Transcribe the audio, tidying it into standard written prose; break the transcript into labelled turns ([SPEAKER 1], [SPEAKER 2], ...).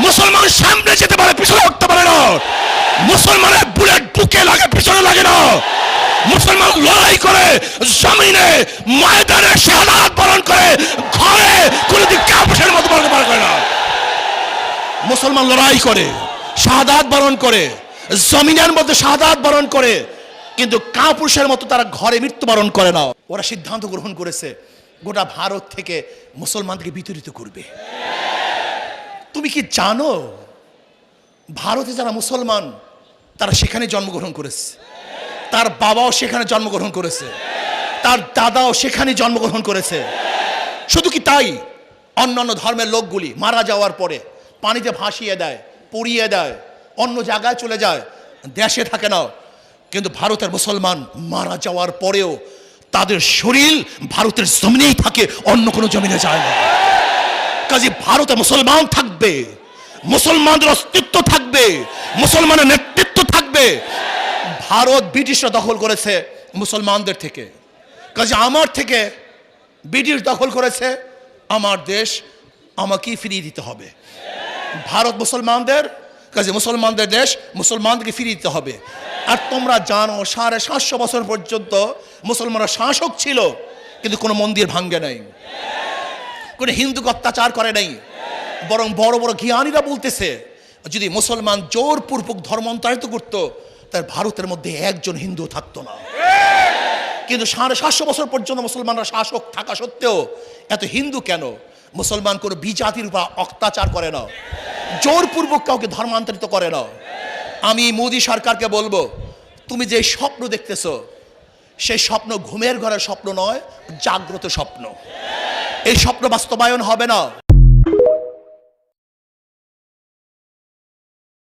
[SPEAKER 1] মুসলমান সামনে যেতে পারে, পিছনে উঠতে পারে না। মুসলমানের বুলেট বুকে লাগে, পিছনে লাগে না। মুসলমান লড়াই করে, জমিনে ময়দানে শাহাদাত বরণ করে, ঘরে কোনদিন কাপুরুষের মতো বরণ করে না। মুসলমান লড়াই করে, শাহাদাত বরণ করে, জমিনের মধ্যে শাহাদাত বরণ করে, কিন্তু কাপুরুষের মতো তারা ঘরে মৃত্যুবরণ করে না। ওরা সিদ্ধান্ত গ্রহণ করেছে গোটা ভারত থেকে মুসলমানদেরকে বিতাড়িত করবে। তুমি কি জানো ভারতে যারা মুসলমান তারা সেখানে জন্মগ্রহণ করেছে, তার বাবাও সেখানে জন্মগ্রহণ করেছে, তার দাদাও সেখানে জন্মগ্রহণ করেছে। শুধু কি তাই, অন্যান্য ধর্মের লোকগুলি মারা যাওয়ার পরে পানিতে ভাসিয়ে দেয়, পুড়িয়ে দেয়, অন্য জায়গায় চলে যায়, দেশে থাকে না। কিন্তু ভারতের মুসলমান মারা যাওয়ার পরেও তাদের শরীর ভারতের জমিনেই থাকে, অন্য কোনো জমিনে যায় না। কাজে ভারতে মুসলমান থাকবে, মুসলমানদের অস্তিত্ব থাকবে, মুসলমানের নেতৃত্ব থাকবে। ভারত ব্রিটিশরা দখল করেছে মুসলমানদের থেকে, কাজে আমার থেকে ব্রিটিশ দখল করেছে, আমার দেশ আমাকেই ফিরিয়ে দিতে হবে। ভারত মুসলমানদের, কাজে মুসলমানদের দেশ মুসলমানদেরকে ফিরিয়ে দিতে হবে। আর তোমরা জানো 750 বছর পর্যন্ত মুসলমানরা শাসক ছিল, কিন্তু কোনো মন্দির ভাঙ্গে নাই, কোনো হিন্দুকে অত্যাচার করে নাই। বরং বড় বড় জ্ঞানীরা বলতেছে যদি মুসলমান জোরপূর্বক ধর্মান্তরিত করতো তার ভারতের মধ্যে একজন হিন্দু থাকতো না। কিন্তু 750 বছর পর্যন্ত মুসলমানরা শাসক থাকা সত্ত্বেও এত হিন্দু কেন? মুসলমান কোনো বিজাতির উপর অত্যাচার করে না, জোরপূর্বক কাউকে ধর্মান্তরিত করে না। আমি মোদী সরকারকে বলবো, তুমি যে স্বপ্ন দেখতেছো সেই স্বপ্ন ঘুমের ঘরের স্বপ্ন নয়, জাগ্রত স্বপ্ন। এই স্বপ্ন বাস্তবায়ন হবে না।